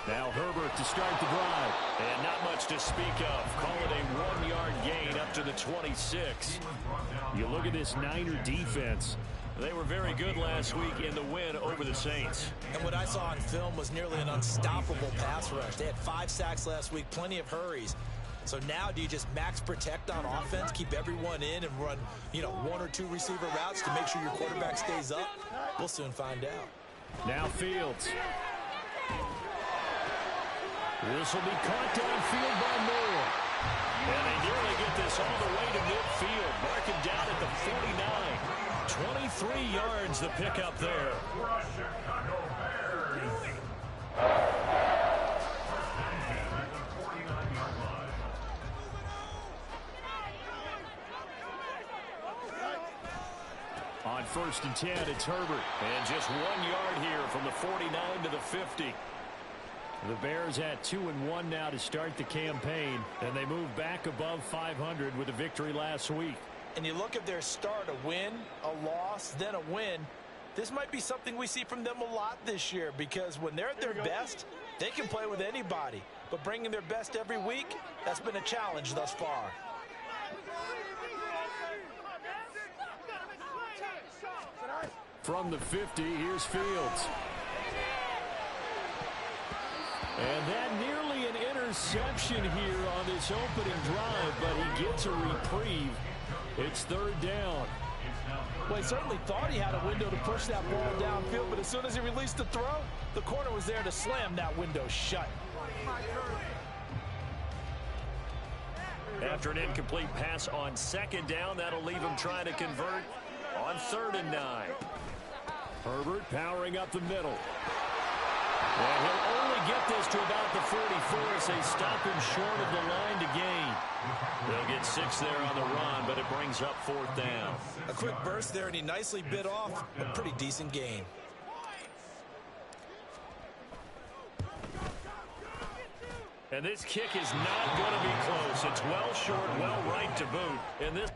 Now Herbert to start the drive. And not much to speak of. Call it a 1-yard gain up to the 26. You look at this Niner defense. They were very good last week in the win over the Saints. And what I saw on film was nearly an unstoppable pass rush. They had 5 sacks last week, plenty of hurries. So now do you just max protect on offense, keep everyone in and run, 1 or 2 receiver routes to make sure your quarterback stays up? We'll soon find out. Now Fields. This will be caught downfield by Moore. And they nearly get this all the way to midfield. Marking down at the 49. 23 yards the pickup there. On 1st and 10, it's Herbert. And just 1 yard here from the 49 to the 50. The Bears at 2-1 now to start the campaign, and they move back above 500 with a victory last week. And you look at their start, a win, a loss, then a win. This might be something we see from them a lot this year, because when they're at their best, they can play with anybody. But bringing their best every week, that's been a challenge thus far. From the 50, here's Fields. And that nearly an interception here on this opening drive, but he gets a reprieve. It's 3rd down. Well, he certainly thought he had a window to push that ball downfield, but as soon as he released the throw, the corner was there to slam that window shut. After an incomplete pass on 2nd down, that'll leave him trying to convert on 3rd and 9. Herbert powering up the middle. And he'll only get this to about the 44 as they stop him short of the line to gain. They'll get 6 there on the run, but it brings up 4th down. A quick burst there, and he nicely bit off a pretty decent gain. And this kick is not going to be close. It's well short, well right to boot. And this...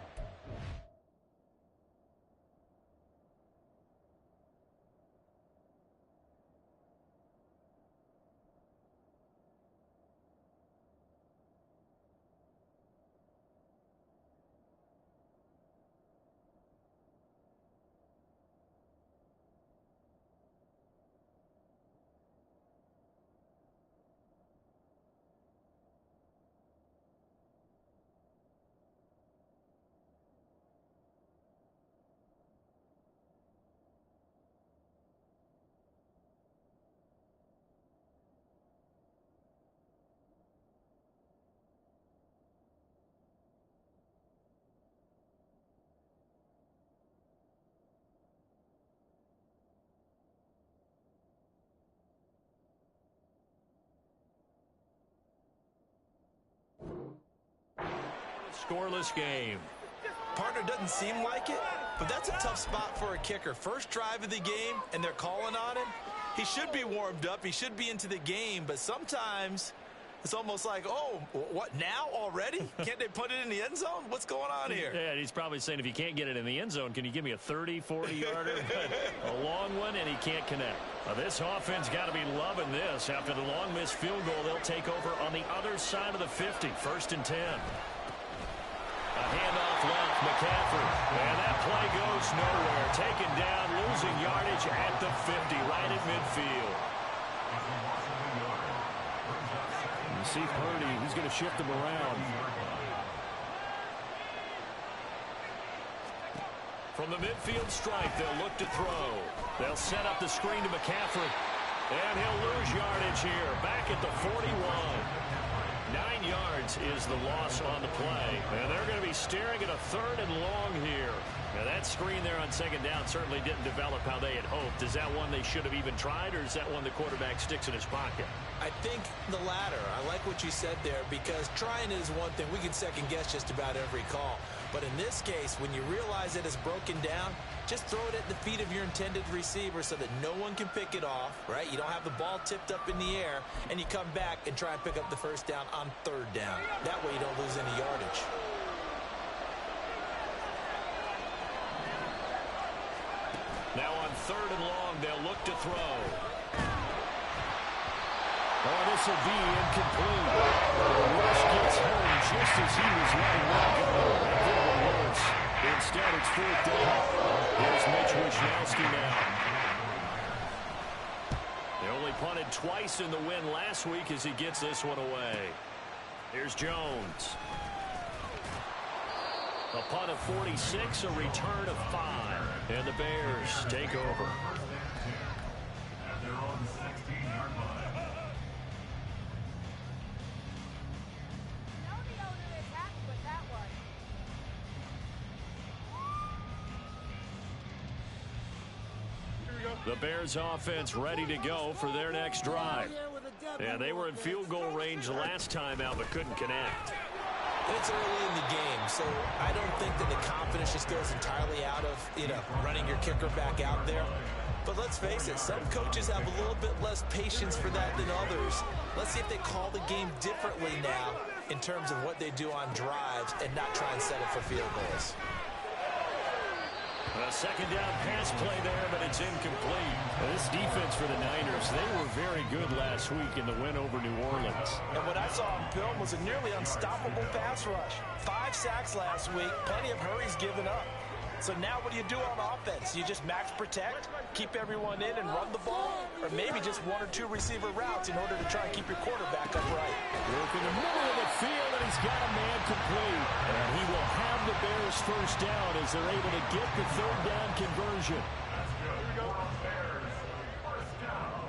Scoreless game. Partner doesn't seem like it, but that's a tough spot for a kicker. First drive of the game, and they're calling on him. He should be warmed up. He should be into the game, but sometimes it's almost like, oh, what, now already? Can't they put it in the end zone? What's going on here? Yeah, he's probably saying, if you can't get it in the end zone, can you give me a 30, 40-yarder? A long one, and he can't connect. Now, this offense got to be loving this. After the long missed field goal, they'll take over on the other side of the 50, 1st and 10. A handoff left, McCaffrey. And that play goes nowhere. Taken down, losing yardage at the 50, right at midfield. You see Purdy, he's going to shift him around. From the midfield strike, they'll look to throw. They'll set up the screen to McCaffrey. And he'll lose yardage here, back at the 41. 9 yards is the loss on the play. And they're going to be staring at a 3rd and long here. Now, that screen there on 2nd down certainly didn't develop how they had hoped. Is that one they should have even tried, or is that one the quarterback sticks in his pocket? I think the latter. I like what you said there, because trying is one thing. We can second-guess just about every call. But in this case, when you realize it is broken down, just throw it at the feet of your intended receiver so that no one can pick it off, right? You don't have the ball tipped up in the air, and you come back and try and pick up the 1st down on 3rd down. That way you don't lose any yardage. Now on 3rd and long, they'll look to throw. Oh, this will be incomplete. The rush gets home just as he was letting that go. That could have been worse. Instead, it's 4th down. Here's Mitch Wishnowski now. They only punted twice in the win last week as he gets this one away. Here's Jones. A punt of 46, a return of 5. And the Bears take over. The Bears offense ready to go for their next drive. And they were in field goal range last time out but couldn't connect. It's early in the game, so I don't think that the confidence just goes entirely out of, running your kicker back out there. But let's face it, some coaches have a little bit less patience for that than others. Let's see if they call the game differently now in terms of what they do on drives and not try and settle for field goals. A second down pass play there, but it's incomplete. This defense for the Niners, they were very good last week in the win over New Orleans. And what I saw on film was a nearly unstoppable pass rush. 5 sacks last week, plenty of hurries given up. So now what do you do on offense? You just max protect, keep everyone in and run the ball, or maybe just 1 or 2 receiver routes in order to try and keep your quarterback upright. Work in the middle of the field, and he's got a man complete. And he will have the Bears first down as they're able to get the 3rd down conversion. Here we go, Bears. First down.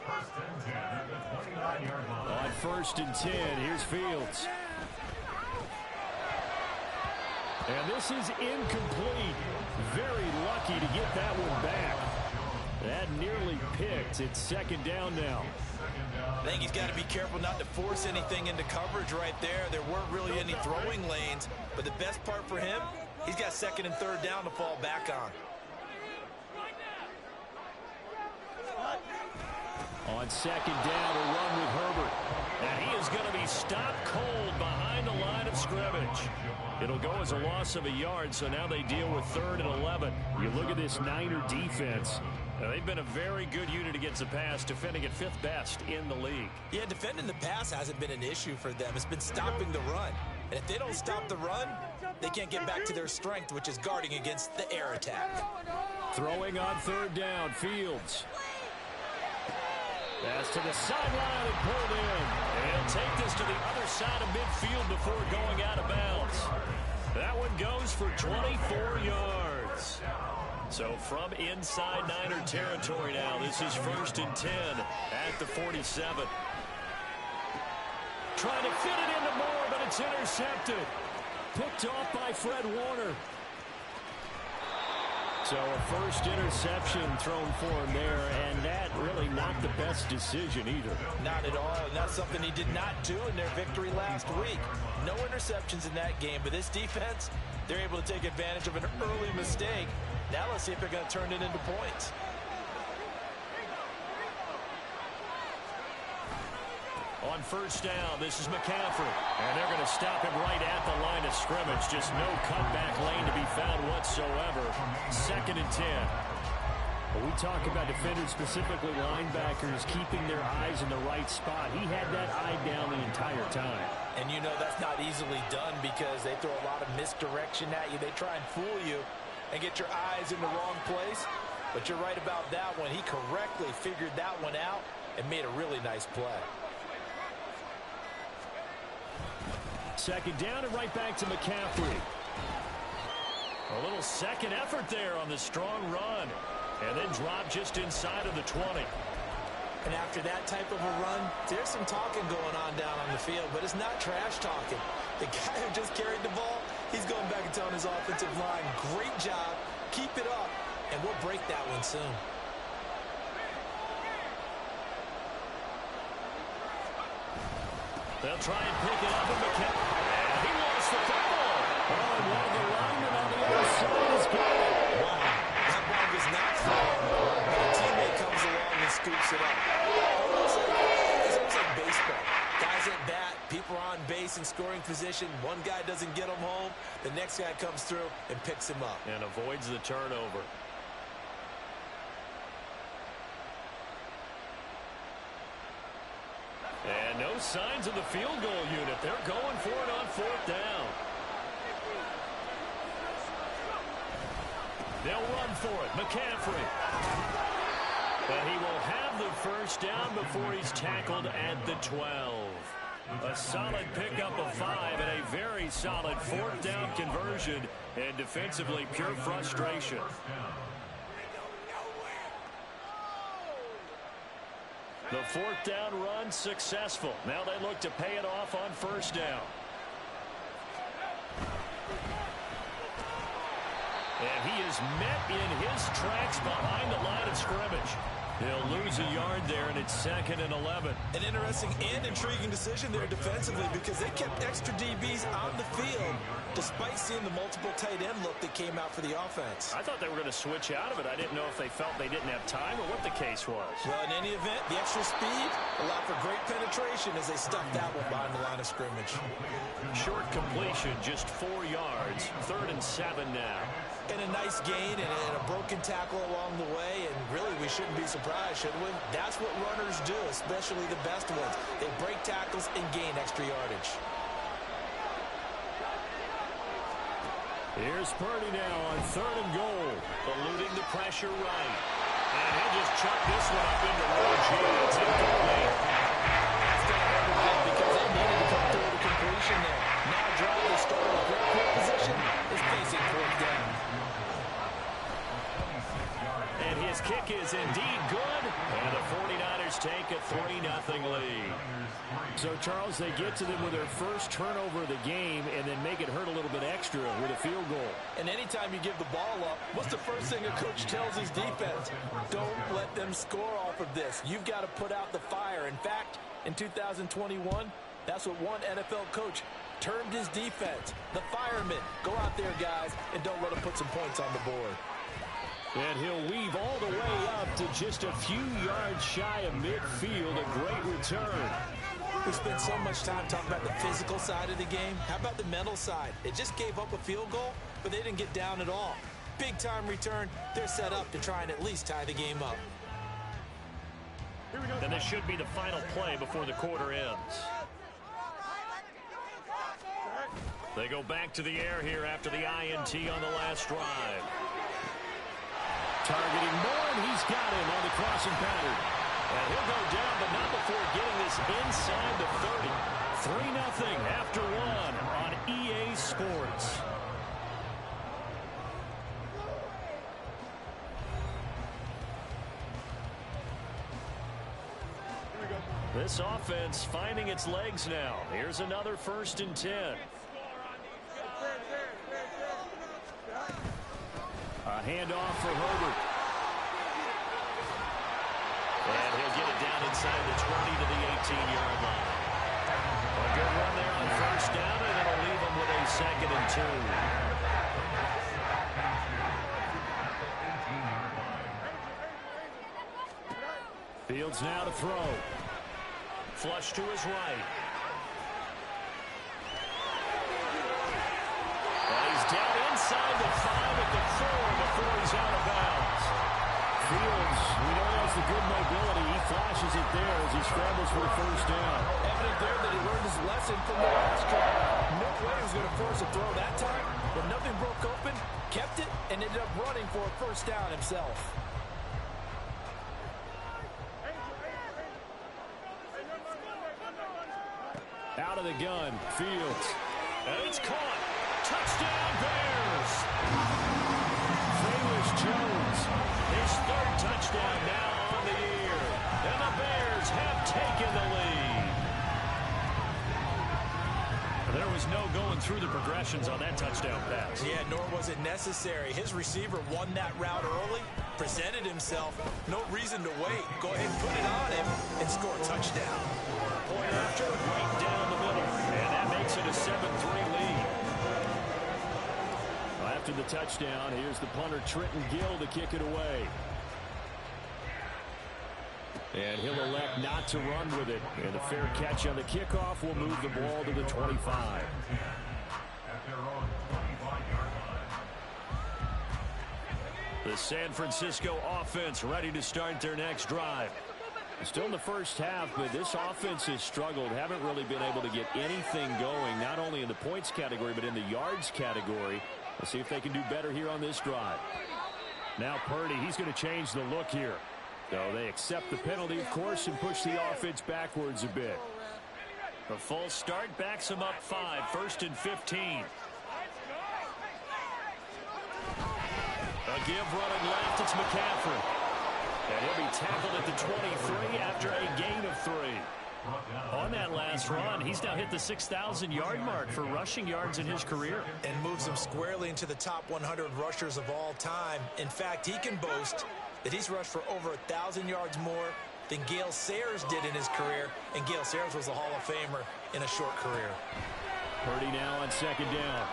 First and 10 at the 29-yard line. On 1st and 10, here's Fields. And this is incomplete. Very lucky to get that one back. That nearly picked. It's 2nd down now. I think he's got to be careful not to force anything into coverage right there. There weren't really any throwing lanes. But the best part for him, he's got 2nd and 3rd down to fall back on. On 2nd down, a run with Herbert. And he is going to be stopped cold behind the line of scrimmage. It'll go as a loss of a yard, so now they deal with 3rd and 11. You look at this Niner defense. Now, they've been a very good unit against the pass, defending at 5th best in the league. Yeah, defending the pass hasn't been an issue for them. It's been stopping the run. And if they don't stop the run, they can't get back to their strength, which is guarding against the air attack. Throwing on 3rd down, Fields. Pass to the sideline and pulled in. And he'll take this to the other side of midfield before going out of bounds. That one goes for 24 yards. So from inside Niner territory now, this is 1st and 10 at the 47. Trying to fit it into Moore, but it's intercepted. Picked off by Fred Warner. So a first interception thrown for him there, and that really not the best decision either. Not at all, and that's something he did not do in their victory last week. No interceptions in that game, but this defense, they're able to take advantage of an early mistake. Now let's see if they're going to turn it into points. On 1st down, this is McCaffrey. And they're going to stop him right at the line of scrimmage. Just no cutback lane to be found whatsoever. 2nd and 10. When we talk about defenders, specifically linebackers, keeping their eyes in the right spot, he had that eye down the entire time. And you know that's not easily done because they throw a lot of misdirection at you. They try and fool you and get your eyes in the wrong place. But you're right about that one. He correctly figured that one out and made a really nice play. 2nd down and right back to McCaffrey. A little second effort there on the strong run. And then drop just inside of the 20. And after that type of a run, there's some talking going on down on the field, but it's not trash talking. The guy who just carried the ball, he's going back and telling his offensive line, great job, keep it up, and we'll break that one soon. They'll try and pick it up, and McCaffrey, he lost the football. Oh, and one of the linemen on the other side has got it. Wow, that ball was not thrown. A teammate comes along and scoops it up. It's almost like baseball. Guys at bat, people are on base in scoring position. One guy doesn't get them home. The next guy comes through and picks him up. And avoids the turnover. signs of the field goal unit. They're going for it on 4th down. They'll run for it. McCaffrey. And he will have the first down before he's tackled at the 12. A solid pickup of 5 and a very solid 4th down conversion. And defensively, pure frustration. The 4th down run successful. Now they look to pay it off on 1st down. And he is met in his tracks behind the line of scrimmage. He'll lose a yard there, and it's 2nd and 11. An interesting and intriguing decision there defensively because they kept extra DBs on the field despite seeing the multiple tight end look that came out for the offense. I thought they were going to switch out of it. I didn't know if they felt they didn't have time or what the case was. Well, in any event, the extra speed allowed for great penetration as they stuffed that one behind the line of scrimmage. Short completion, just 4 yards. 3rd and 7 now. And a nice gain and a broken tackle along the way, and really we shouldn't be surprised, should we? That's what runners do, especially the best ones. They break tackles and gain extra yardage. Here's Purdy now on 3rd and goal, eluding the pressure right. And he'll just chuck this one up into Roach. It's incomplete. That's going to hurt a bit because they needed to come through the completion there. Now drive the start of a great field position is facing 4th down. And his kick is indeed good. And the 49ers take a 3-0 lead. So, Charles, they get to them with their first turnover of the game and then make it hurt a little bit extra with a field goal. And anytime you give the ball up, what's the first thing a coach tells his defense? Don't let them score off of this. You've got to put out the fire. In fact, in 2021, that's what one NFL coach termed his defense. The firemen. Go out there, guys, and don't let them put some points on the board. And he'll weave all the way up to just a few yards shy of midfield. A great return. We spent so much time talking about the physical side of the game. How about the mental side? They just gave up a field goal, but they didn't get down at all. Big-time return. They're set up to try and at least tie the game up. And this should be the final play before the quarter ends. They go back to the air here after the INT on the last drive. Targeting Moore, and he's got him on the crossing pattern. And he'll go down, but not before getting this inside the 30. 3-0 after 1 on EA Sports. This offense finding its legs now. Here's another 1st and 10. A handoff for Herbert. And he'll get it down inside the 20 to the 18-yard line. A good run there on 1st down, and it'll leave him with a 2nd and 2. Fields now to throw. Flush to his right. And he's down inside the 5 at the 4 before he's out of bounds. Fields, we know he has the good mobility. He flashes it there as he scrambles for the 1st down. Evident there that he learned his lesson from the last drive. No way he was going to force a throw that time, but nothing broke open, kept it, and ended up running for a 1st down himself. Out of the gun, Fields. And it's caught. Touchdown, Bears! Famous Jones. His 3rd touchdown now on the year. And the Bears have taken the lead. There was no going through the progressions on that touchdown pass. Yeah, nor was it necessary. His receiver won that route early, presented himself. No reason to wait. Go ahead and put it on him and score a touchdown. Point after, right down the middle. And that makes it a 7-3 lead. After the touchdown, here's the punter Trenton Gill to kick it away. And he'll elect not to run with it. And a fair catch on the kickoff will move the ball to the 25. The San Francisco offense ready to start their next drive. Still in the first half, but this offense has struggled. Haven't really been able to get anything going, not only in the points category, but in the yards category. Let's see if they can do better here on this drive. Now Purdy, he's going to change the look here. So they accept the penalty, of course, and push the offense backwards a bit. A full start backs him up 5, 1st and 15. A give running left, it's McCaffrey. And he'll be tackled at the 23 after a gain of 3. On that last run, he's now hit the 6,000-yard mark for rushing yards in his career. And moves him squarely into the top 100 rushers of all time. In fact, he can boast that he's rushed for over 1,000 yards more than Gale Sayers did in his career. And Gale Sayers was a Hall of Famer in a short career. Purdy now on 2nd down.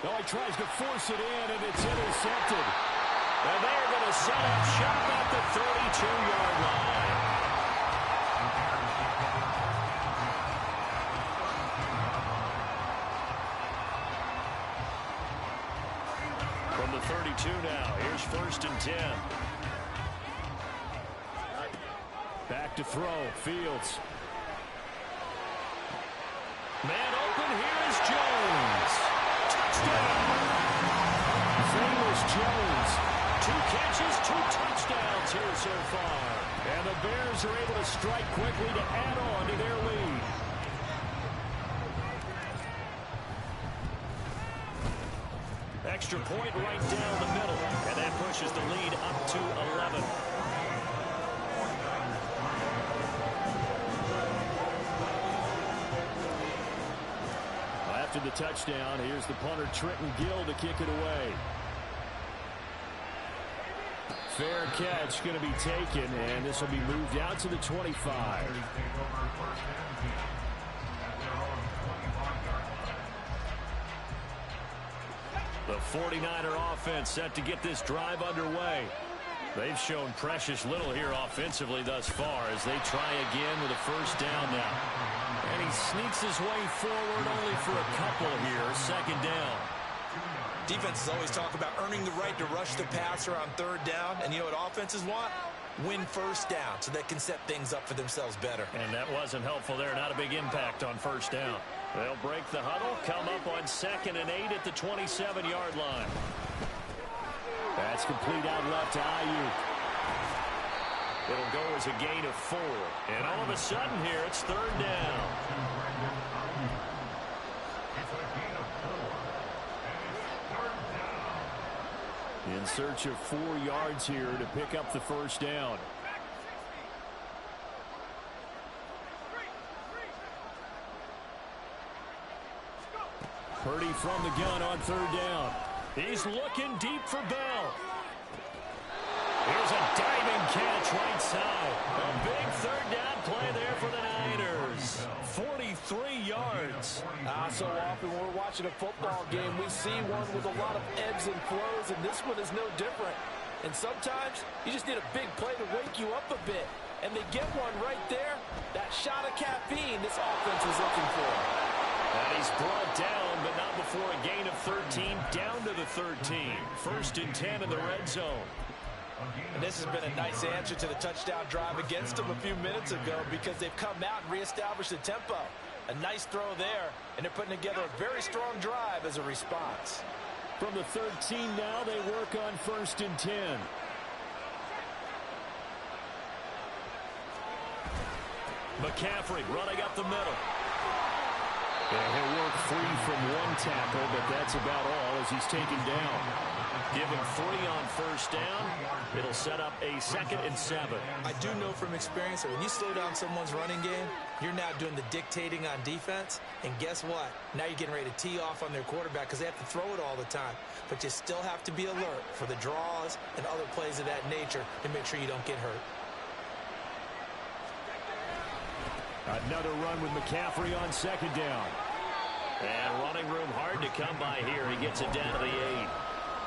Oh, he tries to force it in, and it's intercepted. And they're going to set up shop at the 32-yard line. From the 32 now, here's 1st and 10. Back to throw, Fields. Man open, here is Jones. Touchdown! Famous Jones. 2 catches, 2 touchdowns here so far. And the Bears are able to strike quickly to add on to their lead. Extra point right down the middle, and that pushes the lead up to 11. After the touchdown, here's the punter Trenton Gill to kick it away. Fair catch going to be taken, and this will be moved out to the 25. The 49er offense set to get this drive underway. They've shown precious little here offensively thus far as they try again with a 1st down now. And he sneaks his way forward only for a couple here, 2nd down. Defenses always talk about earning the right to rush the passer on 3rd down. And you know what offenses want? Win 1st down so they can set things up for themselves better. And that wasn't helpful there. Not a big impact on 1st down. They'll break the huddle, come up on 2nd and 8 at the 27-yard line. That's complete out left to Ayuk. It'll go as a gain of 4. And all of a sudden here, it's 3rd down. In search of 4 yards here to pick up the 1st down. Purdy from the gun on 3rd down. He's looking deep for Bell. Here's a diving catch right side. A big 3rd down play there for the Niners. 43 yards. So often when we're watching a football game, we see one with a lot of ebbs and flows, and this one is no different. And sometimes you just need a big play to wake you up a bit. And they get one right there. That shot of caffeine this offense was looking for. And he's brought down, but not before a gain of 13, down to the 13. 1st and 10 in the red zone. And this has been a nice answer to the touchdown drive against them a few minutes ago because they've come out and reestablished the tempo. A nice throw there, and they're putting together a very strong drive as a response. From the 13 now, they work on 1st and 10. McCaffrey running up the middle. And he'll work free from 1 tackle, but that's about all as he's taken down. Give him 3 on 1st down. It'll set up a 2nd and 7. I do know from experience that when you slow down someone's running game, you're now doing the dictating on defense. And guess what? Now you're getting ready to tee off on their quarterback because they have to throw it all the time. But you still have to be alert for the draws and other plays of that nature to make sure you don't get hurt. Another run with McCaffrey on 2nd down. And running room hard to come by here. He gets it down to the 8.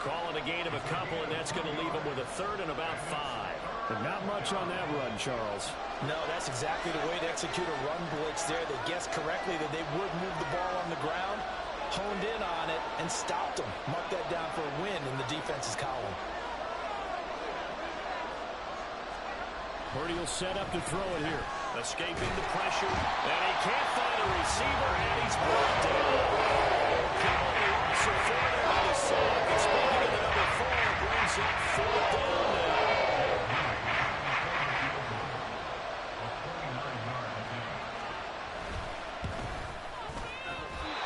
Calling a gain of a couple, and that's going to leave him with a 3rd and about 5. But not much on that run, Charles. No, that's exactly the way to execute a run blitz there. They guessed correctly that they would move the ball on the ground, honed in on it, and stopped them. Mark that down for a win in the defense's column. Purdy will set up to throw it here. Escaping the pressure, and he can't find a receiver, and he's brought down. So far on his sack, and speaking of the number 4, brings up 4th down now.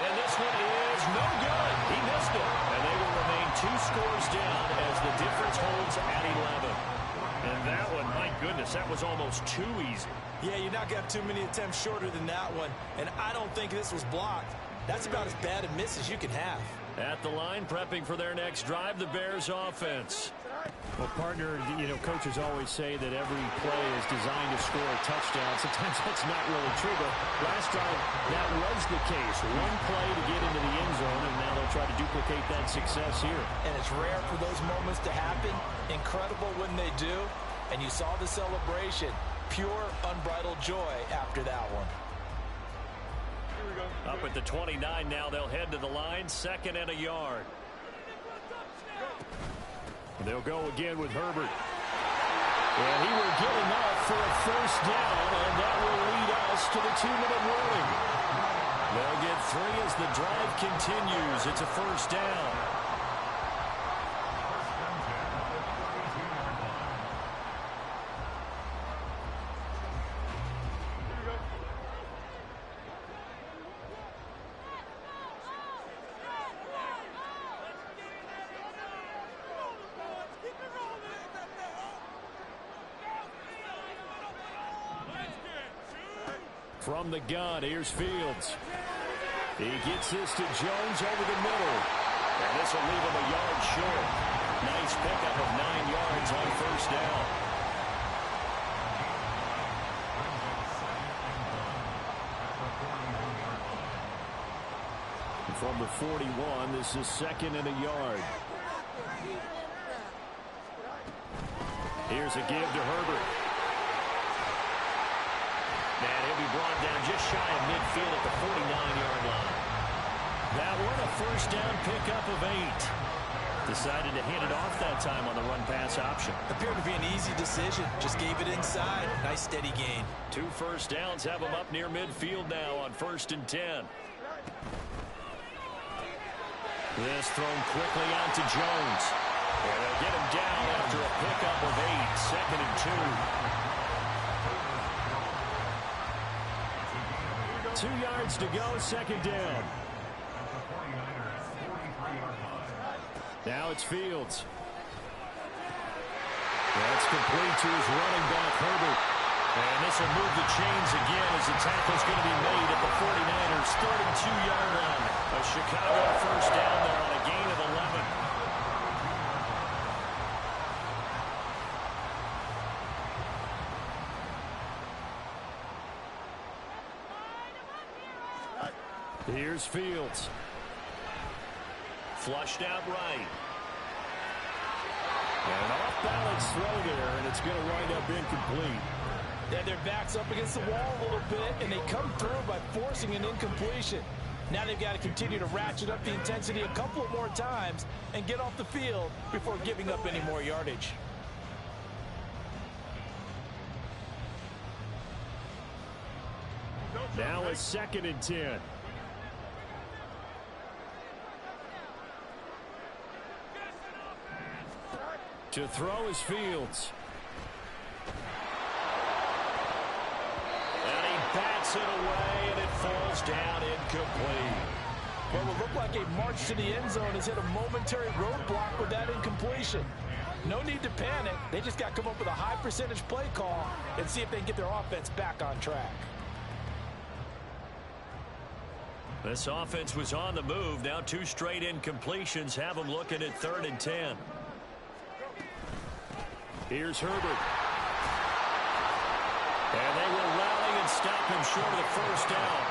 And this one is no good. He missed it. And they will remain 2 scores down as the difference holds at 11. And that one, my goodness, that was almost too easy. Yeah, you're not going to have too many attempts shorter than that one. And I don't think this was blocked. That's about as bad a miss as you can have. At the line, prepping for their next drive, the Bears offense. Well, partner, you know, coaches always say that every play is designed to score a touchdown. Sometimes that's not really true, but last drive, that was the case. One play to get into the end zone, and now they'll try to duplicate that success here. And it's rare for those moments to happen. Incredible when they do. And you saw the celebration. Pure, unbridled joy after that one. Up at the 29 now, they'll head to the line, 2nd and a yard. They'll go again with Herbert. And he will get enough for a 1st down, and that will lead us to the 2-minute warning. They'll get 3 as the drive continues. It's a 1st down. From the gun, here's Fields. He gets this to Jones over the middle. And this will leave him a yard short. Nice pickup of 9 yards on 1st down. And from the 41, this is 2nd and a yard. Here's a give to Herbert. And he'll be brought down just shy of midfield at the 49-yard line. That one, a 1st down pickup of 8. Decided to hand it off that time on the run-pass option. Appeared to be an easy decision. Just gave it inside. Nice steady gain. 2 first downs have him up near midfield now on 1st and 10. This thrown quickly out to Jones. And they'll get him down after a pickup of 8. 2nd and 2. 2 yards to go, 2nd down. Now it's Fields. That's complete to his running back, Herbert. And this will move the chains again as the tackle's going to be made at the 49ers' 32-yard line. A Chicago 1st down there on a gain of 11. Here's Fields. Flushed out right. And off-balance throw there, and it's going to wind up incomplete. Yeah, their back's up against the wall a little bit, and they come through by forcing an incompletion. Now they've got to continue to ratchet up the intensity a couple of more times and get off the field before giving up any more yardage. Now it's 2nd and 10. To throw is Fields. And he bats it away, and it falls down incomplete. What will look like a march to the end zone has hit a momentary roadblock with that incompletion. No need to panic. They just got to come up with a high percentage play call and see if they can get their offense back on track. This offense was on the move. Now 2 straight incompletions have them looking at 3rd and 10. Here's Herbert. And they will rally and stop him short of the 1st down.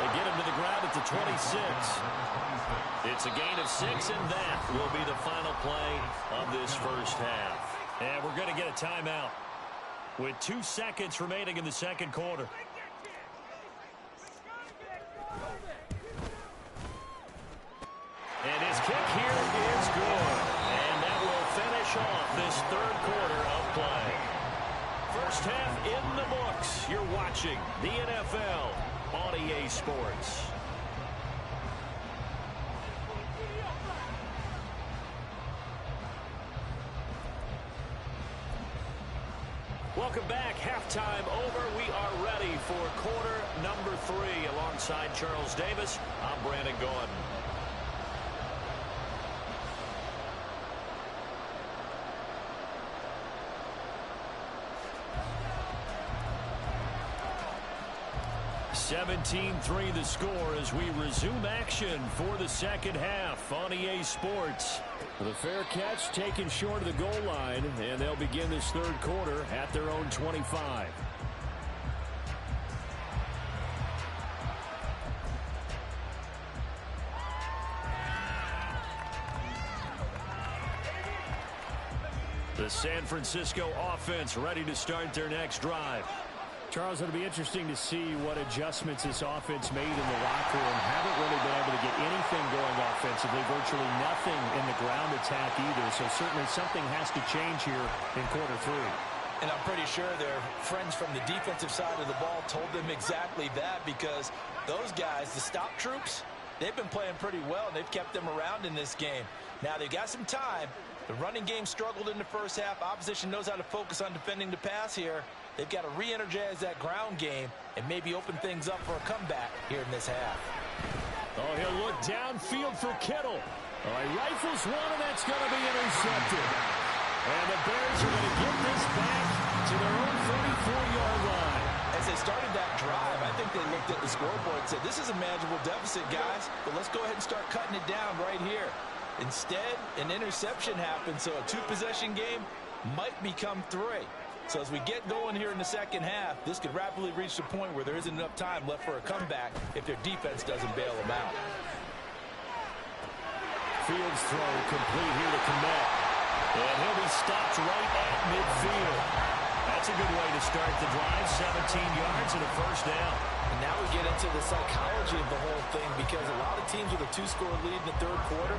They get him to the ground at the 26. It's a gain of 6, and that will be the final play of this 1st half. And we're going to get a timeout with 2 seconds remaining in the 2nd quarter. And his kick here is good. And that will finish off this 3rd quarter of play. First You're watching the NFL on EA Sports. Welcome back. Halftime over. We are ready for quarter number 3. Alongside Charles Davis, I'm Brandon Gordon. (17-3) the score as we resume action for the second half on EA Sports. The fair catch taken short of the goal line, and they'll begin this third quarter at their own 25. The San Francisco offense ready to start their next drive. Charles, it'll be interesting to see what adjustments this offense made in the locker room. Haven't really been able to get anything going offensively, virtually nothing in the ground attack either. So certainly something has to change here in quarter 3. And I'm pretty sure their friends from the defensive side of the ball told them exactly that, because those guys, the stop troops, they've been playing pretty well, and they've kept them around in this game. Now they've got some time. The running game struggled in the first half. Opposition knows how to focus on defending the pass here. They've got to re-energize that ground game and maybe open things up for a comeback here in this half. Oh, he'll look downfield for Kittle. Oh, he rifles one, and that's going to be intercepted. And the Bears are going to get this back to their own 34-yard line. As they started that drive, I think they looked at the scoreboard and said, this is a manageable deficit, guys, but let's go ahead and start cutting it down right here. Instead, an interception happened, so a 2-possession game might become 3. So as we get going here in the second half, this could rapidly reach the point where there isn't enough time left for a comeback if their defense doesn't bail them out. Fields throw complete here to Komet. And he'll be stopped right at midfield. That's a good way to start the drive. 17 yards and a first down. And now we get into the psychology of the whole thing, because a lot of teams with a 2-score lead in the third quarter,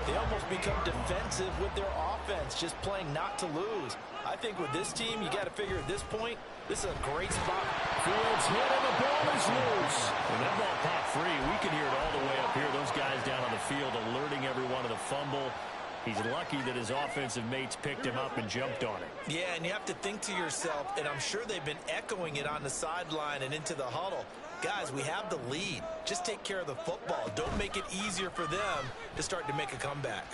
they almost become defensive with their offense, just playing not to lose. I think with this team, you got to figure at this point, this is a great spot. Fields hit and the ball is loose. And that ball popped free. We can hear it all the way up here. Those guys down on the field alerting everyone of the fumble. He's lucky that his offensive mates picked him up and jumped on it. Yeah, and you have to think to yourself, and I'm sure they've been echoing it on the sideline and into the huddle. Guys, we have the lead. Just take care of the football. Don't make it easier for them to start to make a comeback.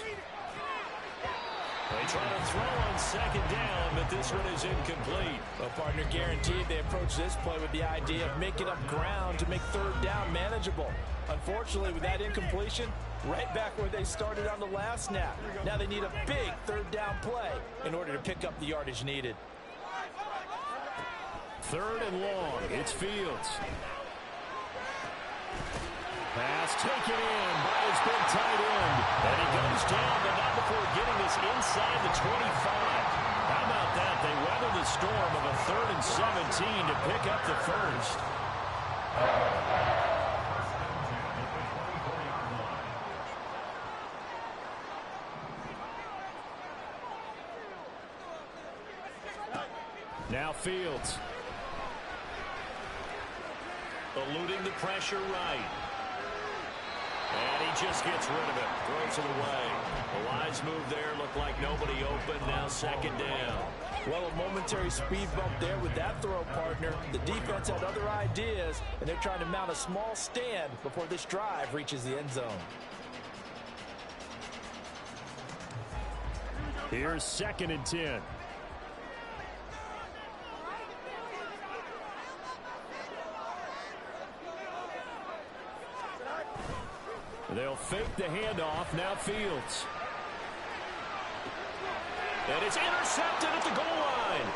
They try to throw on second down, but this one is incomplete. Well, partner, guaranteed they approach this play with the idea of making up ground to make third down manageable. Unfortunately, with that incompletion, right back where they started on the last snap. Now they need a big third down play in order to pick up the yardage needed. Third and long. It's Fields. Pass taken in by his big tight end. And he goes down, but not before getting this inside the 25. How about that? They weather the storm of a 3rd and 17 to pick up the first. Now Fields. Eluding the pressure right. And he just gets rid of it. Throws it away. A wise move there. Looked like nobody open. Now second down. Well, a momentary speed bump there with that throw, partner. The defense had other ideas, and they're trying to mount a small stand before this drive reaches the end zone. Here's 2nd and 10. They'll fake the handoff. Now Fields. And it's intercepted at the goal line.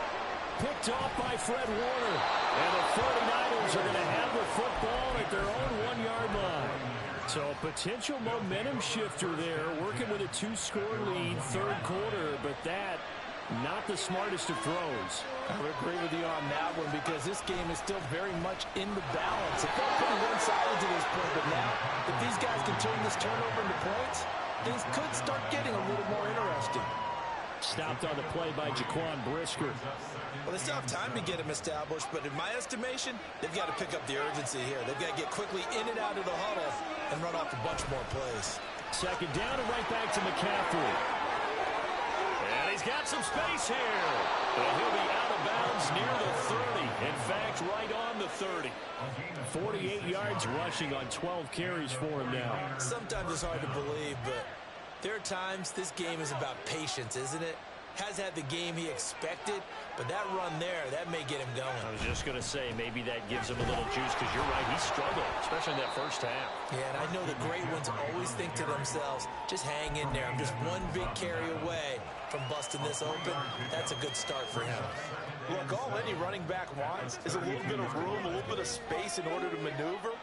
Picked off by Fred Warner. And the 49ers are going to have the football at their own 1-yard line. So a potential momentum shifter there, working with a 2-score lead, third quarter, but that, not the smartest of throws. I would agree with you on that one, because this game is still very much in the balance. It felt pretty one-sided to this point, but now, if these guys can turn this turnover into points, things could start getting a little more interesting. Stopped on the play by Jaquan Brisker. Well, they still have time to get him established, but in my estimation, they've got to pick up the urgency here. They've got to get quickly in and out of the huddle and run off a bunch more plays. Second down and right back to McCaffrey. And he's got some space here. And he'll be out of bounds near the 30. In fact, right on the 30. 48 yards rushing on 12 carries for him now. Sometimes it's hard to believe, but there are times this game is about patience, isn't it? Has had the game he expected, but that run there, that may get him going. I was just going to say, maybe that gives him a little juice, because you're right, he struggled, especially in that first half. Yeah, and I know the great ones always think to themselves, just hang in there. I'm just one big carry away from busting this open. That's a good start for him. Look, all any running back wants is a little bit of room, a little bit of space in order to maneuver.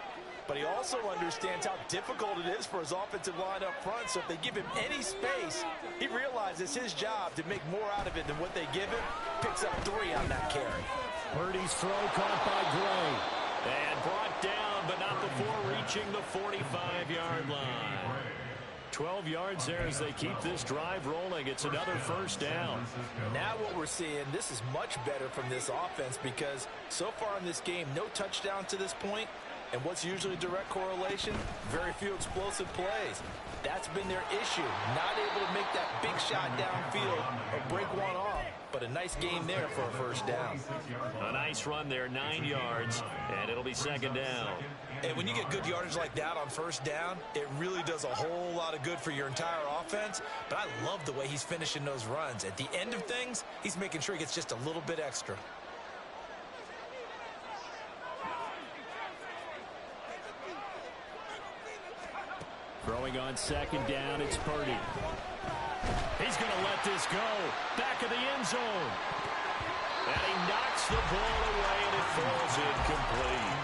But he also understands how difficult it is for his offensive line up front. So if they give him any space, he realizes his job to make more out of it than what they give him. Picks up 3 on that carry. Purdy's throw caught by Gray. And brought down, but not before reaching the 45-yard line. 12 yards there as they keep this drive rolling. It's another first down. Now what we're seeing, this is much better from this offense because so far in this game, no touchdown to this point. And what's usually a direct correlation? Very few explosive plays. That's been their issue. Not able to make that big shot downfield or break one off. But a nice game there for a first down. A nice run there, 9 yards, and it'll be second down. And when you get good yardage like that on first down, it really does a whole lot of good for your entire offense. But I love the way he's finishing those runs. At the end of things, he's making sure he gets just a little bit extra. Throwing on second down, it's Purdy. He's going to let this go. Back of the end zone. And he knocks the ball away, and it falls incomplete.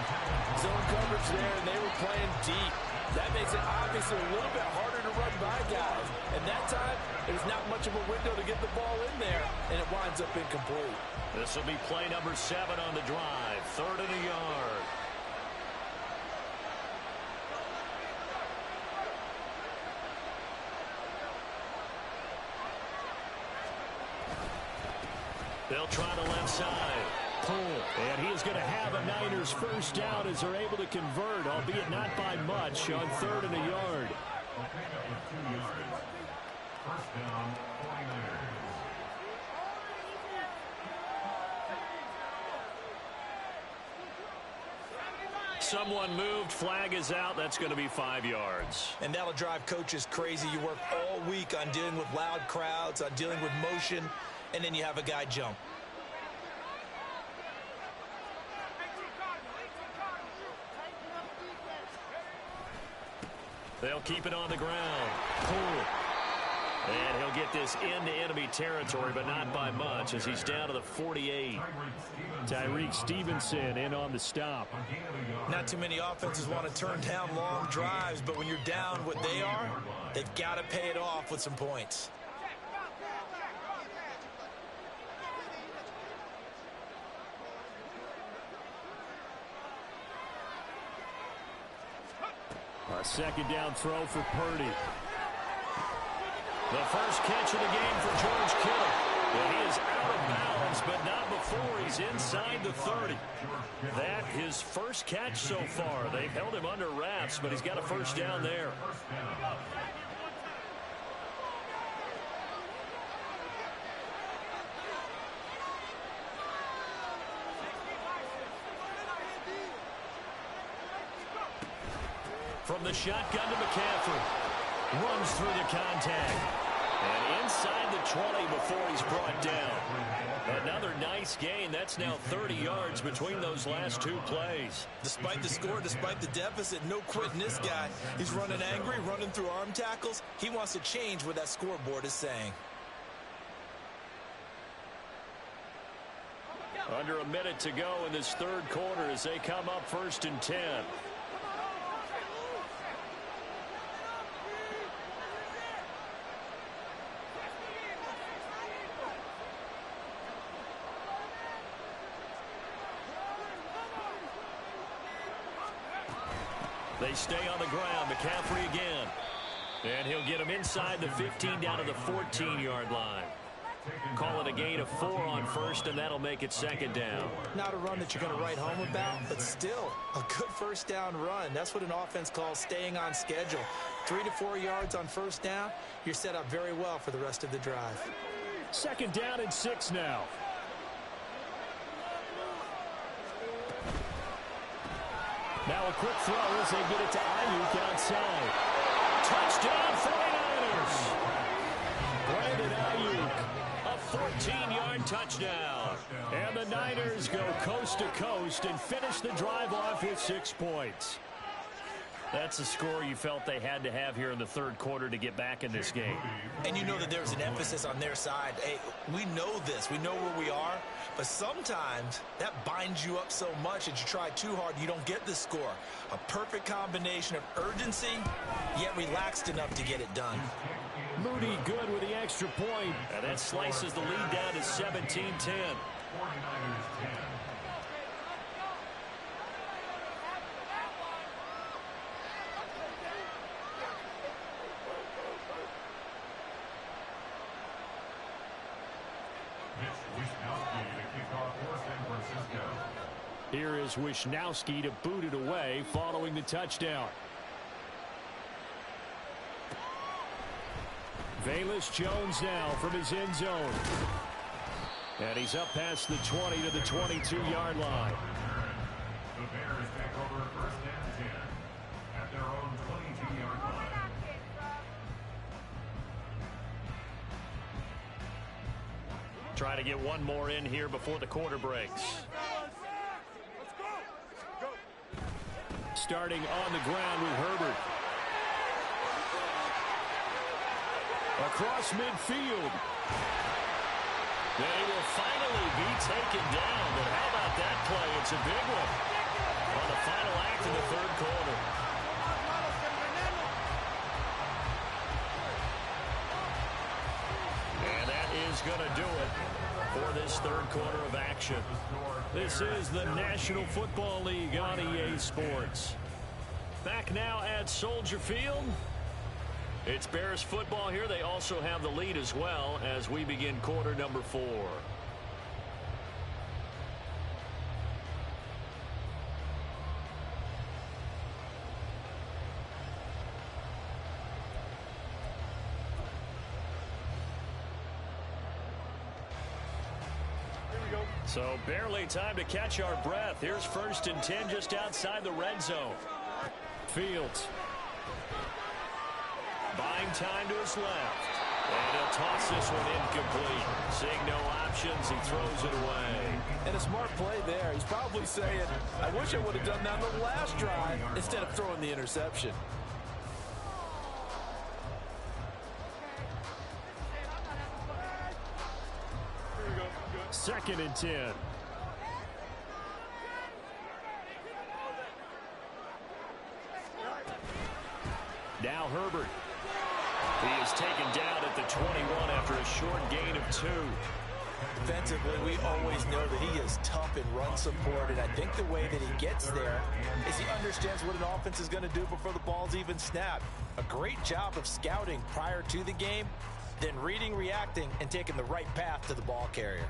Zone coverage there, and they were playing deep. That makes it obviously a little bit harder to run by guys. And that time, there's not much of a window to get the ball in there, and it winds up incomplete. This will be play number 7 on the drive. 3rd and a yard. They'll try the left side. Pull. And he is going to have a Niners first down as they're able to convert, albeit not by much, on 3rd and a yard. First down, 49ers. Someone moved. Flag is out. That's going to be 5 yards. And that'll drive coaches crazy. You work all week on dealing with loud crowds, on dealing with motion, and then you have a guy jump. They'll keep it on the ground. Pull. And he'll get this into enemy territory, but not by much as he's down to the 48. Tyreek Stevenson in on the stop. Not too many offenses want to turn down long drives, but when you're down what they are, they've got to pay it off with some points. A second down throw for Purdy. The first catch of the game for George Kittle. And he is out of bounds, but not before he's inside the 30. That his first catch so far. They've held him under wraps, but he's got a first down there. From the shotgun to McCaffrey. Runs through the contact. And inside the 20 before he's brought down. Another nice gain. That's now 30 yards between those last 2 plays. Despite the score, despite the deficit, no quitting this guy. He's running angry, running through arm tackles. He wants to change what that scoreboard is saying. Under a minute to go in this 3rd quarter as they come up 1st and 10. They stay on the ground. McCaffrey again. And he'll get him inside the 15 down to the 14-yard line. Call it a gain of 4 on first, and that'll make it second down. Not a run that you're going to write home about, but still a good first down run. That's what an offense calls staying on schedule. 3 to 4 yards on first down, you're set up very well for the rest of the drive. Second down and 6 now. Now a quick throw as they get it to Ayuk outside. Touchdown 49ers! Brandon Ayuk, a 14-yard touchdown. And the Niners go coast to coast and finish the drive off with 6 points. That's a score you felt they had to have here in the third quarter to get back in this game. And you know that there's an emphasis on their side. Hey, we know this. We know where we are. But sometimes that binds you up so much that you try too hard, you don't get the score. A perfect combination of urgency, yet relaxed enough to get it done. Moody good with the extra point. And that slices the lead down to 17-10. Here is Wisnowski to boot it away following the touchdown. Velus Jones now from his end zone. And he's up past the 20 to the 22-yard line. The Bears take over first and 10 at their own 22-yard line. Try to get one more in here before the quarter breaks. Starting on the ground with Herbert. Across midfield. They will finally be taken down, but how about that play? It's a big one on the final act of the third quarter. And that is going to do it for this third quarter of action. This is the National Football League on EA Sports. Back now at Soldier Field. It's Bears football here. They also have the lead as well as we begin quarter number 4. So barely time to catch our breath. Here's first and 10 just outside the red zone. Fields. Buying time to his left. And he'll toss this one incomplete. Seeing no options, he throws it away. And a smart play there. He's probably saying, I wish I would have done that on the last drive instead of throwing the interception. Second and 10. Now Herbert. He is taken down at the 21 after a short gain of 2. Defensively, we always know that he is tough in run support, and I think the way that he gets there is he understands what an offense is going to do before the ball's even snapped. A great job of scouting prior to the game, then reading, reacting, and taking the right path to the ball carrier.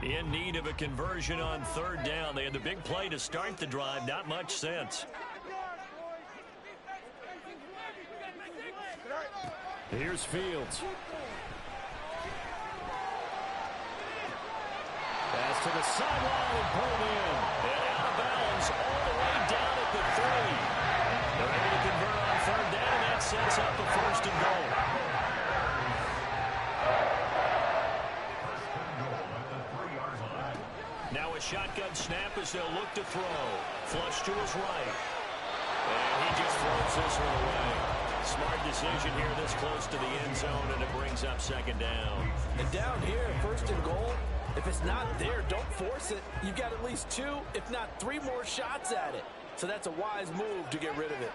In need of a conversion on third down. They had the big play to start the drive. Not much sense. Here's Fields. Pass to the sideline and pulled in. And out of bounds all the way down at the 3. They're able to convert on third down, and that sets up a first and goal. Now a shotgun snap as they'll look to throw. Flush to his right. And he just throws this one away. Smart decision here this close to the end zone, and it brings up second down. And down here, first and goal, if it's not there, don't force it. You've got at least 2, if not 3 more shots at it. So that's a wise move to get rid of it.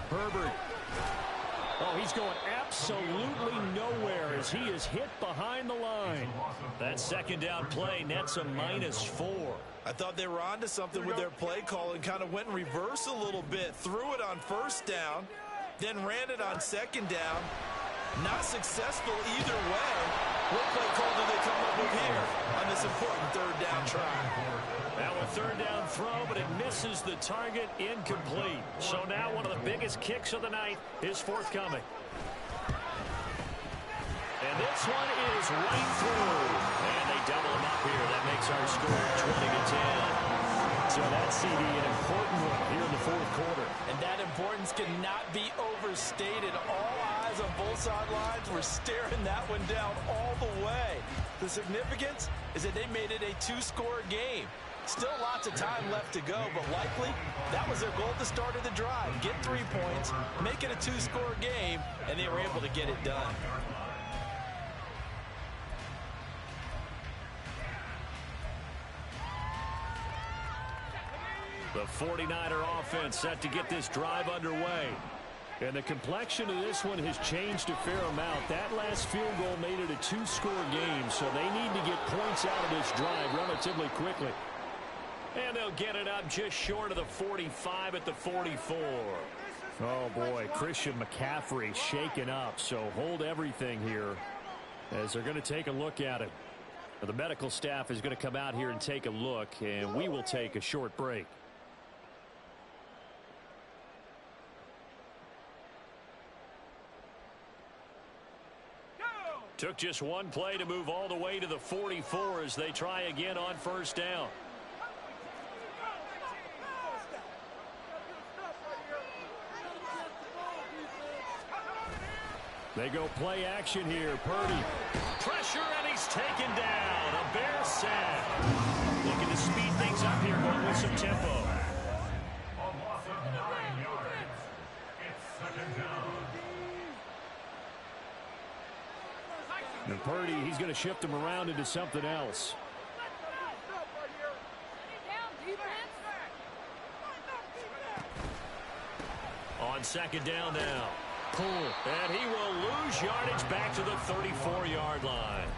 Herbert. Oh, he's going absolutely nowhere as he is hit behind the line. That second down play nets a -4. I thought they were onto something with their play call and kind of went in reverse a little bit. Threw it on first down, then ran it on second down. Not successful either way. What play call do they come up with here on this important third down try? Now a third down throw, but it misses the target, incomplete. So now one of the biggest kicks of the night is forthcoming. And this one is right through. And they double him up here. That makes our score 20-10. So that's CD, an important one here in the fourth quarter. And that importance cannot be overstated. All eyes on both sidelines were staring that one down all the way. The significance is that they made it a two-score game. Still lots of time left to go, but likely that was their goal at the start of the drive. Get 3 points, make it a two-score game, and they were able to get it done. The 49er offense set to get this drive underway. And the complexion of this one has changed a fair amount. That last field goal made it a two-score game, so they need to get points out of this drive relatively quickly. And they'll get it up just short of the 45 at the 44. Oh, boy, Christian McCaffrey shaken up, so hold everything here as they're going to take a look at it. The medical staff is going to come out here and take a look, and we will take a short break. Took just one play to move all the way to the 44 as they try again on first down. They go play action here. Purdy. Pressure, and he's taken down. A Bear sack. Looking to speed things up here, going with some tempo. A loss of 9 yards. It's second down. And Purdy, he's going to shift him around into something else. On second down now. Pull. And he will lose yardage back to the 34-yard line.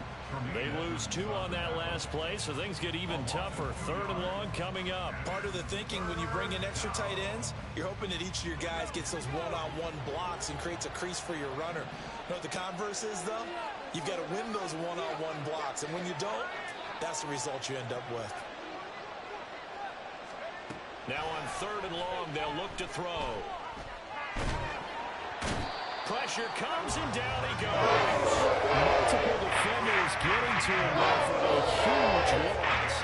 They lose 2 on that last play, so things get even tougher. Third and long coming up. Part of the thinking when you bring in extra tight ends, you're hoping that each of your guys gets those one-on-one blocks and creates a crease for your runner. You know what the converse is, though? You've got to win those one-on-one blocks, and when you don't, that's the result you end up with. Now on third and long, they'll look to throw. Pressure comes, and down he goes. Multiple defenders getting to him there for a huge loss.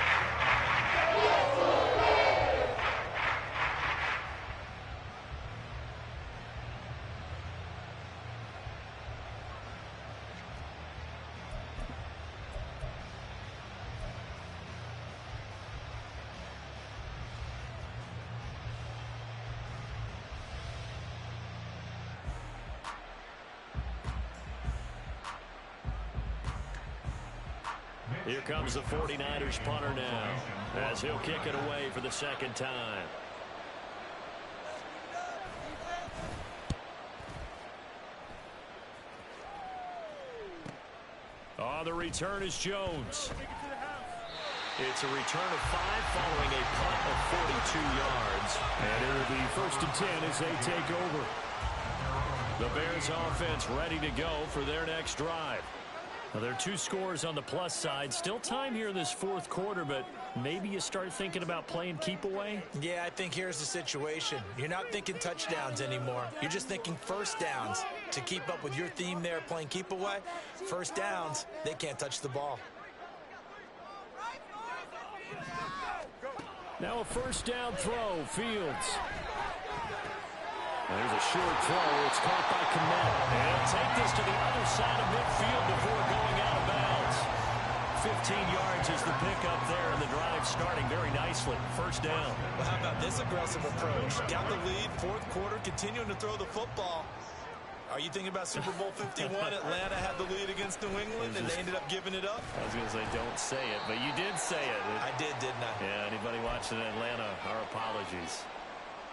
Here comes the 49ers punter now, as he'll kick it away for the second time. On the return is Jones. It's a return of 5 following a punt of 42 yards. And it'll be 1st and 10 as they take over. The Bears offense ready to go for their next drive. Now, there are 2 scores on the plus side. Still time here in this fourth quarter, but maybe you start thinking about playing keep away? Yeah, I think here's the situation. You're not thinking touchdowns anymore. You're just thinking first downs. To keep up with your theme there, playing keep away, first downs, they can't touch the ball. Now a first down throw, Fields. There's a short throw. It's caught by Kmet. And he'll take this to the other side of midfield before going out of bounds. 15 yards is the pickup there, and the drive starting very nicely. First down. Well, how about this aggressive approach? Got the lead, fourth quarter, continuing to throw the football. Are you thinking about Super Bowl 51? Atlanta had the lead against New England, and they ended up giving it up? I was going to say, don't say it, but you did say it. I did, didn't I? Yeah, anybody watching Atlanta, our apologies.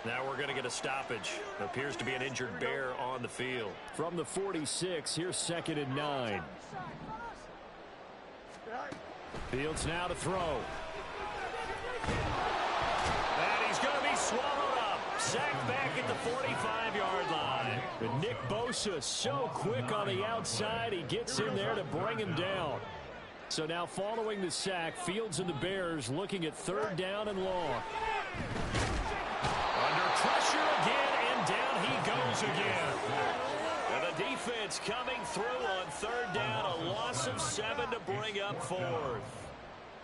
Now we're going to get a stoppage. Appears to be an injured Bear on the field. From the 46, here's 2nd and 9. Fields now to throw. And he's going to be swallowed up. Sacked back at the 45-yard line. But Nick Bosa so quick on the outside, he gets in there to bring him down. So now following the sack, Fields and the Bears looking at 3rd down and long. Under pressure again, and down he goes again. And the defense coming through on 3rd down, a loss of 7 to bring up 4th.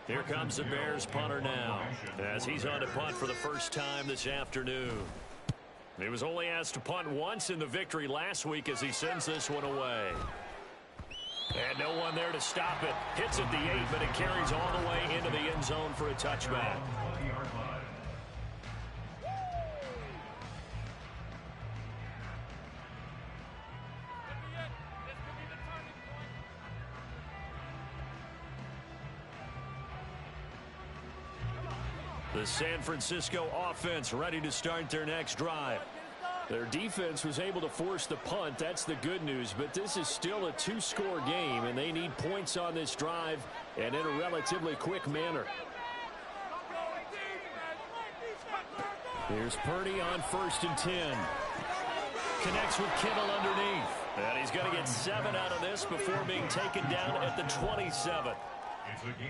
Here comes the Bears punter now, as he's on to punt for the first time this afternoon. He was only asked to punt once in the victory last week as he sends this one away. And no one there to stop it. Hits at the 8, but it carries all the way into the end zone for a touchback. The San Francisco offense ready to start their next drive. Their defense was able to force the punt. That's the good news. But this is still a 2-score game, and they need points on this drive and in a relatively quick manner. Here's Purdy on 1st and 10. Connects with Kittle underneath. And he's going to get 7 out of this before being taken down at the 27.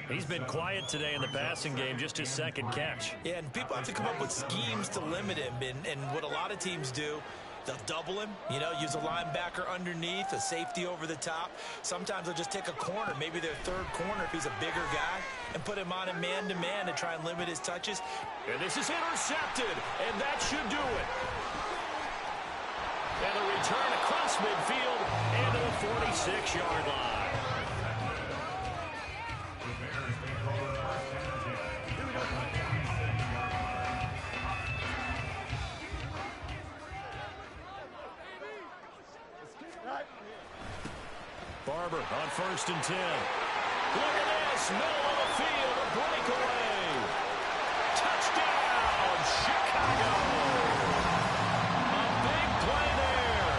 He's been quiet today in the passing game, just his 2nd catch. Yeah, and people have to come up with schemes to limit him. And what a lot of teams do, they'll double him, use a linebacker underneath, a safety over the top. Sometimes they'll just take a corner, maybe their 3rd corner if he's a bigger guy, and put him on a man-to-man to try and limit his touches. And this is intercepted, and that should do it. And a return across midfield and to the 46-yard line. Barber on 1st and 10. Look at this, middle of the field, a breakaway. Touchdown, Chicago. A big play there.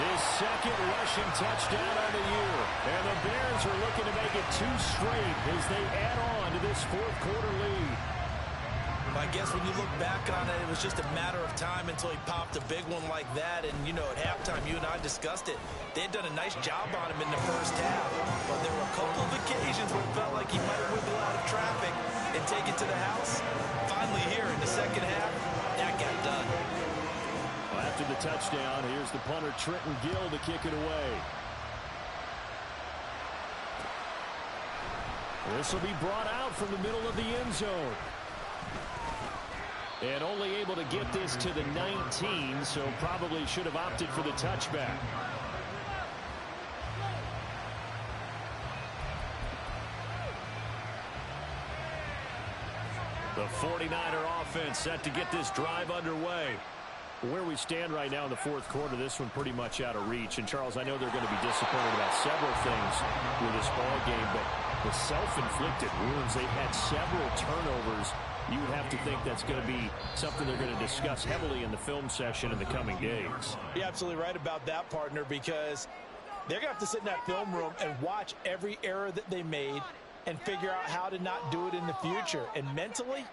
His 2nd rushing touchdown on the year. And the Bears are looking to make it 2 straight as they add on to this 4th quarter lead. I guess when you look back on it, it was just a matter of time until he popped a big one like that. And, at halftime, you and I discussed it. They had done a nice job on him in the first half. But there were a couple of occasions where it felt like he might have wiggled out of traffic and take it to the house. Finally here in the 2nd half, that got done. Well, after the touchdown, here's the punter Trenton Gill to kick it away. This will be brought out from the middle of the end zone. And only able to get this to the 19, so probably should have opted for the touchback. The 49er offense set to get this drive underway. Where we stand right now in the 4th quarter, this one pretty much out of reach. And, Charles, I know they're going to be disappointed about several things with this ball game, but the self-inflicted wounds, they've had several turnovers. You would have to think that's going to be something they're going to discuss heavily in the film session in the coming days. You're absolutely right about that, partner, because they're going to have to sit in that film room and watch every error that they made and figure out how to not do it in the future. And mentally,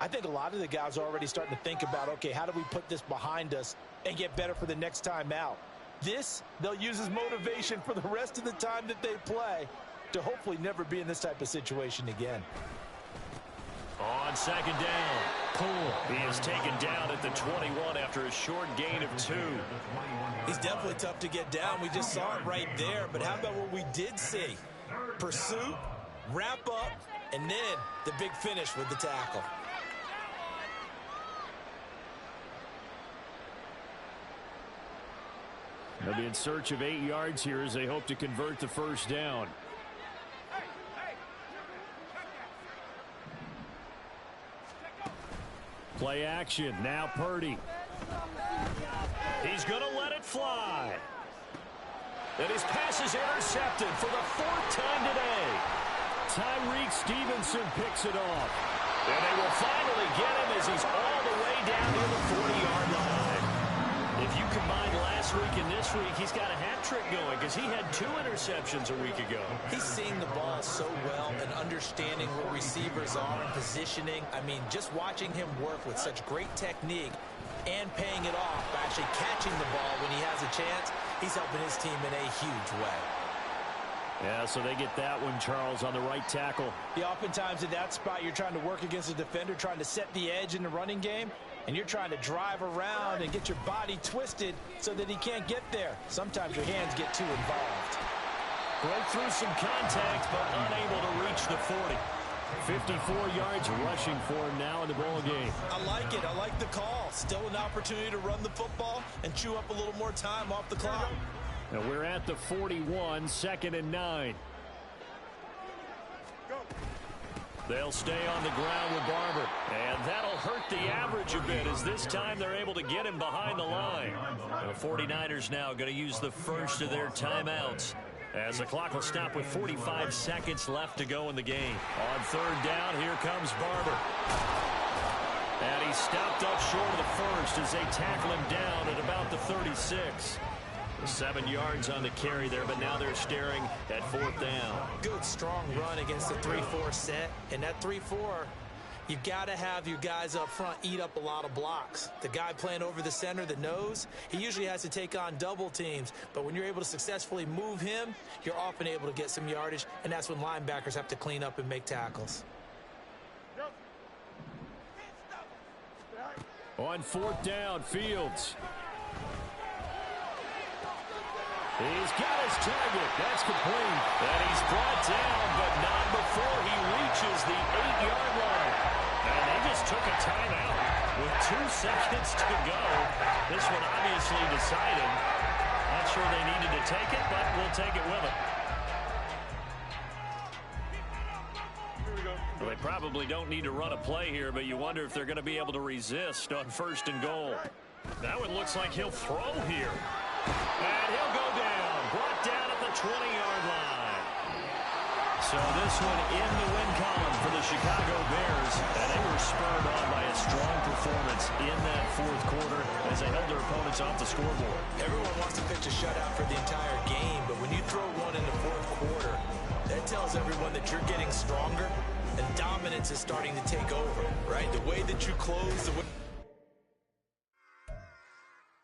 I think a lot of the guys are already starting to think about, okay, how do we put this behind us and get better for the next time out? This, they'll use as motivation for the rest of the time that they play to hopefully never be in this type of situation again. On 2nd down, Poole. He is taken down at the 21 after a short gain of 2. He's definitely tough to get down. We just saw it right there. But how about what we did see? Pursuit, wrap up, and then the big finish with the tackle. They'll be in search of 8 yards here as they hope to convert the 1st down. Play action. Now Purdy. He's going to let it fly. And his pass is intercepted for the 4th time today. Tyreek Stevenson picks it off. And they will finally get him as he's all the way down near the 40-yard line. If you combine last week and this week, he's got a hat trick going because he had 2 interceptions a week ago. He's seeing the ball so well and understanding where receivers are and positioning. I mean, just watching him work with such great technique and paying it off by actually catching the ball when he has a chance, he's helping his team in a huge way. Yeah, so they get that one, Charles, on the right tackle. Yeah, oftentimes in that spot, you're trying to work against a defender, trying to set the edge in the running game, and you're trying to drive around and get your body twisted so that he can't get there. Sometimes your hands get too involved. Broke through some contact, but unable to reach the 40. 54 yards rushing for him now in the ball game. I like it. I like the call. Still an opportunity to run the football and chew up a little more time off the clock. And we're at the 41, 2nd and 9. They'll stay on the ground with Barber. And that'll hurt the average a bit as this time they're able to get him behind the line. The 49ers now going to use the first of their timeouts, as the clock will stop with 45 seconds left to go in the game. On 3rd down, here comes Barber. And he stopped up short of the first as they tackle him down at about the 36. 7 yards on the carry there, but now they're staring at 4th down. Good, strong run against the 3-4 set. And that 3-4, you've got to have your guys up front eat up a lot of blocks. The guy playing over the center, the nose, he usually has to take on double teams. But when you're able to successfully move him, you're often able to get some yardage, and that's when linebackers have to clean up and make tackles. On 4th down, Fields. He's got his target. That's complete. And he's brought down, but not before he reaches the 8-yard line. And they just took a timeout with 2 seconds to go. This one obviously decided. Not sure they needed to take it, but we'll take it with them. Well, they probably don't need to run a play here, but you wonder if they're going to be able to resist on 1st and goal. Now it looks like he'll throw here. And he'll go down. Brought down at the 20-yard line. So this one in the win column for the Chicago Bears. And they were spurred on by a strong performance in that 4th quarter as they held their opponents off the scoreboard. Everyone wants to pitch a shutout for the entire game, but when you throw one in the 4th quarter, that tells everyone that you're getting stronger and dominance is starting to take over, right? The way that you close, the way